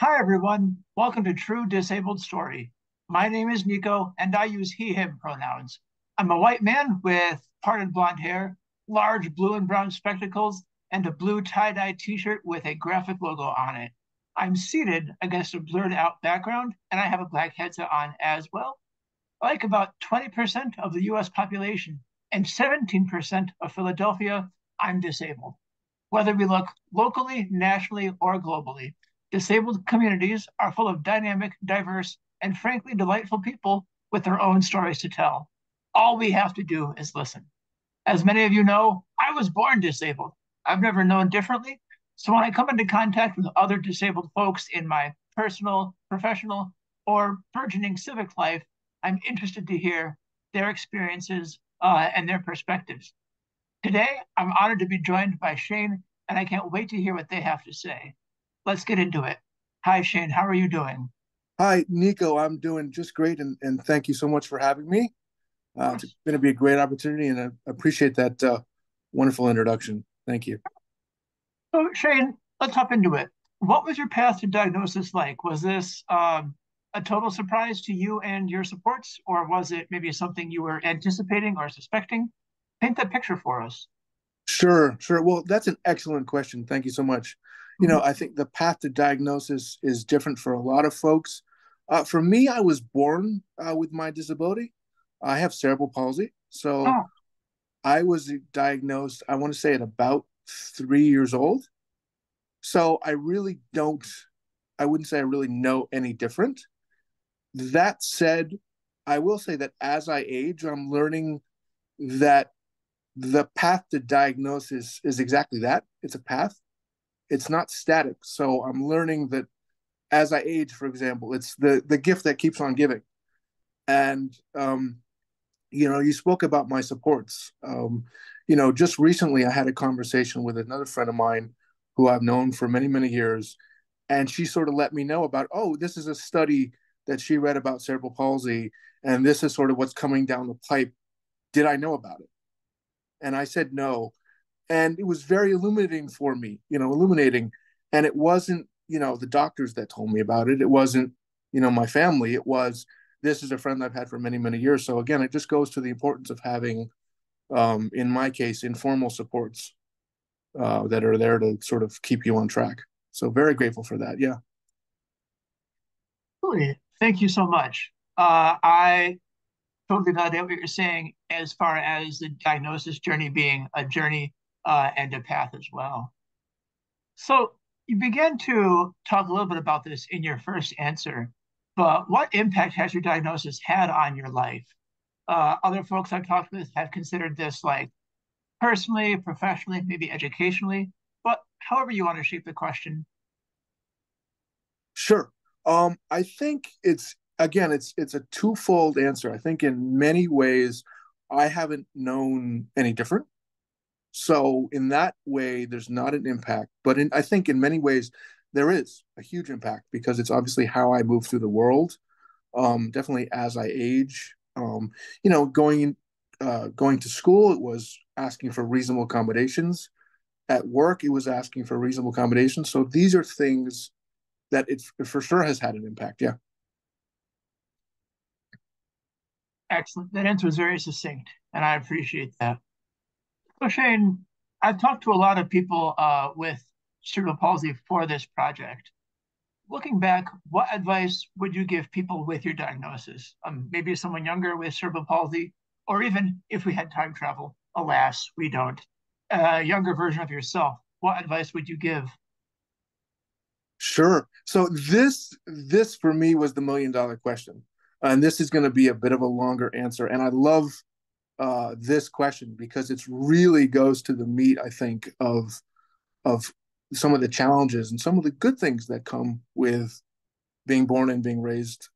Hi, everyone. Welcome to True Disabled Story. My name is Nico, and I use he, him pronouns. I'm a white man with parted blonde hair, large blue and brown spectacles, and a blue tie-dye t-shirt with a graphic logo on it. I'm seated against a blurred out background, and I have a black headset on as well. Like about 20% of the US population and 17% of Philadelphia, I'm disabled. Whether we look locally, nationally, or globally, disabled communities are full of dynamic, diverse, and frankly delightful people with their own stories to tell. All we have to do is listen. As many of you know, I was born disabled. I've never known differently. So when I come into contact with other disabled folks in my personal, professional, or burgeoning civic life, I'm interested to hear their experiences and their perspectives. Today, I'm honored to be joined by Shain, and I can't wait to hear what they have to say. Let's get into it. Hi, Shain. How are you doing? Hi, Nico. I'm doing just great, and thank you so much for having me. Of It's course. going to be a great opportunity, and I appreciate that wonderful introduction. Thank you. So, Shain, let's hop into it. What was your path to diagnosis like? Was this a total surprise to you and your supports, or was it maybe something you were anticipating or suspecting? Paint that picture for us. Sure, sure. Well, that's an excellent question. Thank you so much. Mhm. I think the path to diagnosis is different for a lot of folks. For me, I was born with my disability. I have cerebral palsy. So Oh, I was diagnosed, I want to say, at about 3 years old. So I wouldn't say I really know any different. That said, I will say that as I age, I'm learning that the path to diagnosis is exactly that. It's a path. It's not static. So I'm learning that as I age, for example, it's the gift that keeps on giving. And you spoke about my supports. Just recently I had a conversation with another friend of mine who I've known for many, many years. And she sort of let me know about, oh, this is a study that she read about cerebral palsy, and this is sort of what's coming down the pipe. Did I know about it? And I said no. And it was very illuminating for me, illuminating. And it wasn't, the doctors that told me about it. It wasn't, my family. It was, this is a friend I've had for many, many years. So again, it just goes to the importance of having, in my case, informal supports that are there to sort of keep you on track. So very grateful for that. Yeah. absolutely. Thank you so much. I totally validate what you're saying as far as the diagnosis journey being a journey and a path as well. So you began to talk a little bit about this in your first answer, but what impact has your diagnosis had on your life? Other folks I've talked with have considered this like personally, professionally, maybe educationally, but however you want to shape the question. Sure. I think it's a twofold answer. I think in many ways I haven't known any different. So in that way, there's not an impact. But I think in many ways there is a huge impact because it's obviously how I move through the world. Definitely as I age. Going to school, it was asking for reasonable accommodations. At work, it was asking for reasonable accommodations. So these are things that it for sure has had an impact. Yeah. Excellent. That answer was very succinct, and I appreciate that. So, Shane, I've talked to a lot of people with cerebral palsy for this project. Looking back, what advice would you give people with your diagnosis? Maybe someone younger with cerebral palsy, or even if we had time travel, alas, we don't. A younger version of yourself, what advice would you give? Sure. So this for me was the $1 million question, and this is going to be a bit of a longer answer. And I love this question because it really goes to the meat, I think, of some of the challenges and some of the good things that come with being born and being raised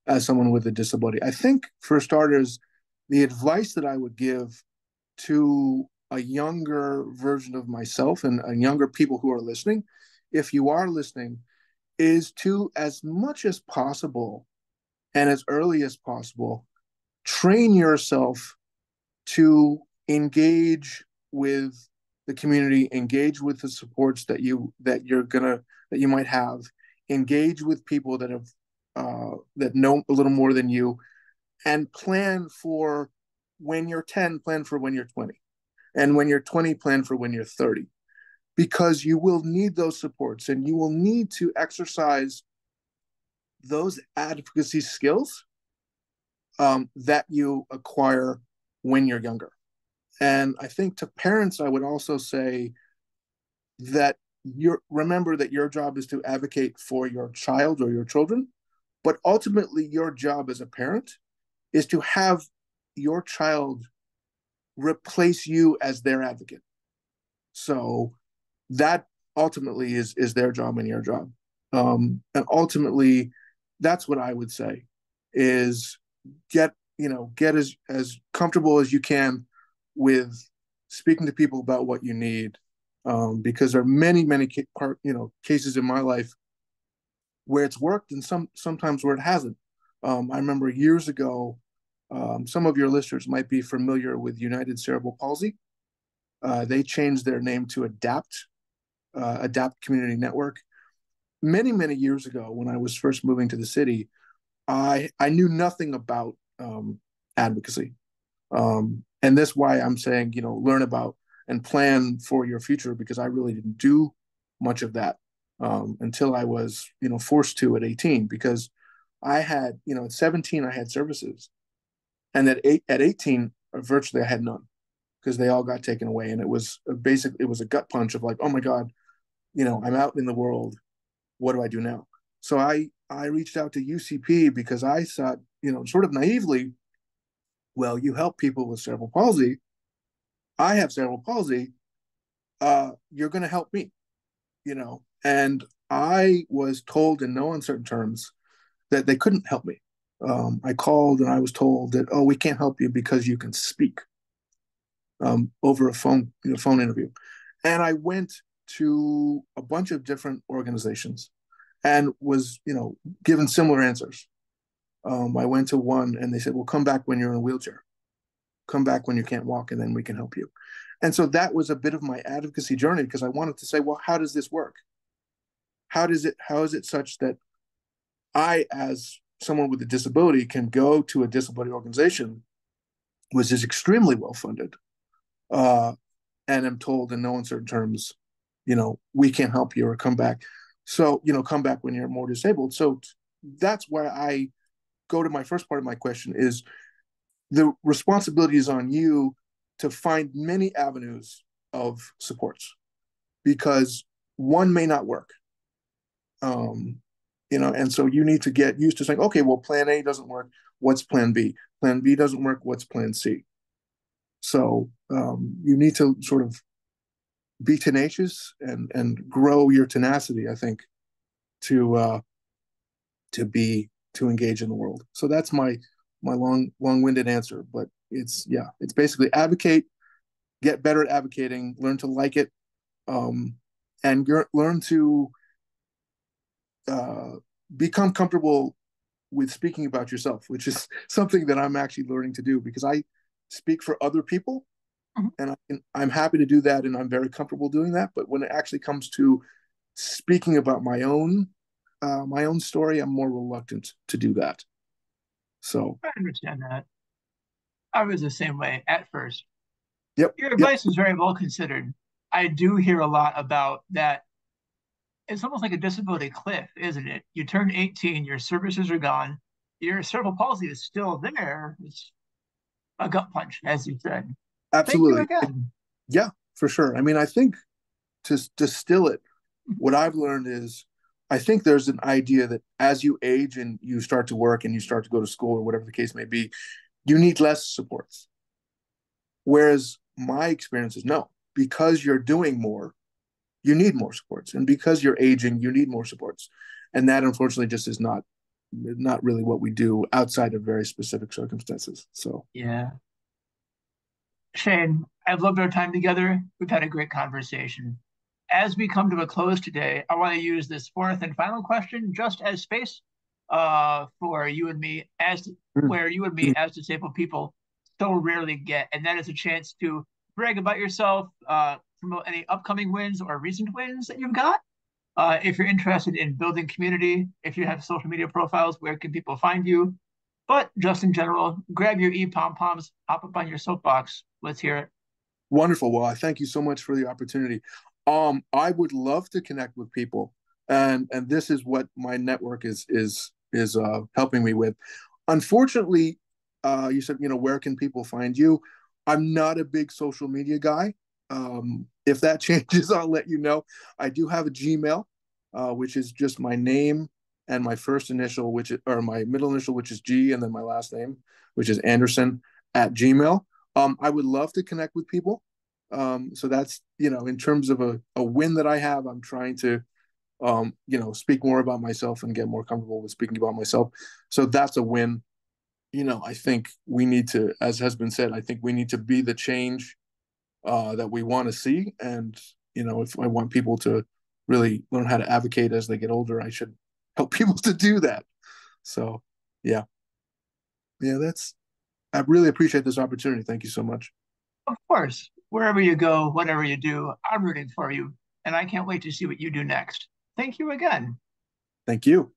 as someone with a disability. I think, for starters, the advice that I would give to a younger version of myself and younger people who are listening, if you are listening, is to, as much as possible and as early as possible, train yourself to engage with the community, engage with the supports that you might have, engage with people that have that know a little more than you, and plan for when you're 10, plan for when you're 20, and when you're 20, plan for when you're 30, because you will need those supports and you will need to exercise those advocacy skills that you acquire when you're younger. And I think to parents, I would also say that you remember that your job is to advocate for your child or your children, but ultimately your job as a parent is to have your child replace you as their advocate. So that ultimately is their job and your job. And ultimately, that's what I would say is get as comfortable as you can with speaking to people about what you need, because there are many cases in my life where it's worked and sometimes where it hasn't. I remember years ago, some of your listeners might be familiar with United Cerebral Palsy. They changed their name to Adapt Community Network. Many years ago, when I was first moving to the city, I knew nothing about advocacy, and that's why I'm saying learn about and plan for your future, because I really didn't do much of that until I was forced to at 18, because I had at 17 I had services, and at 18 virtually I had none, because they all got taken away, and it was a gut punch of like, oh my god, I'm out in the world, what do I do now? So I reached out to UCP because I thought, sort of naively, well, you help people with cerebral palsy. I have cerebral palsy. You're going to help me, And I was told in no uncertain terms that they couldn't help me. I called and I was told that, oh, we can't help you because you can speak over a phone interview. And I went to a bunch of different organizations and was, given similar answers. I went to one and they said, well, come back when you're in a wheelchair. Come back when you can't walk, and then we can help you. And so that was a bit of my advocacy journey, because I wanted to say, well, how does this work? How is it such that I, as someone with a disability, can go to a disability organization, which is extremely well funded, and am told in no uncertain terms, we can't help you, or come back. So, come back when you're more disabled. So that's why I go to my first part of my question is the responsibility is on you to find many avenues of supports, because one may not work. And so you need to get used to saying, okay, well, plan A doesn't work. What's plan B? Plan B doesn't work. What's plan C? So you need to sort of be tenacious and grow your tenacity, I think, to engage in the world. So that's my long-winded answer, but it's basically advocate, get better at advocating, learn to like it, and learn to become comfortable with speaking about yourself, which is something that I'm actually learning to do, because I speak for other people, and I'm happy to do that, and I'm very comfortable doing that. But when it actually comes to speaking about my own story, I'm more reluctant to do that. So, I understand that. I was the same way at first. yep, Your yep, advice is very well considered. I do hear a lot about that. It's almost like a disability cliff, isn't it? You turn 18, your services are gone, your cerebral palsy is still there. It's a gut punch, as you said. Thank you absolutely. again. Yeah, for sure. I mean, I think to distill it, what I've learned is I think there's an idea that as you age and you start to work and you start to go to school or whatever the case may be, you need less supports. Whereas my experience is no, because you're doing more, you need more supports. And because you're aging, you need more supports. And that unfortunately just is not really what we do outside of very specific circumstances. So Yeah. Shain, I've loved our time together. We've had a great conversation. As we come to a close today, I want to use this fourth and final question just as space for you and me, as where you and me as disabled people so rarely get, and that is a chance to brag about yourself, promote any upcoming wins or recent wins that you've got. If you're interested in building community, if you have social media profiles, where can people find you? But just in general, grab your e-pom-poms, hop up on your soapbox. Let's hear it. Wonderful. Well, I thank you so much for the opportunity. I would love to connect with people, and this is what my network is helping me with. Unfortunately, you said, where can people find you? I'm not a big social media guy. If that changes, I'll let you know. I do have a Gmail, which is just my name and my first initial, or my middle initial, which is G, and then my last name, which is Anderson at Gmail. I would love to connect with people. So that's, in terms of a win that I have, I'm trying to, speak more about myself and get more comfortable with speaking about myself. So that's a win. I think we need to, as has been said, I think we need to be the change that we want to see. And, if I want people to really learn how to advocate as they get older, I should help people to do that. So, yeah. Yeah, I really appreciate this opportunity. Thank you so much. Of course, wherever you go, whatever you do, I'm rooting for you, and I can't wait to see what you do next. Thank you again. Thank you.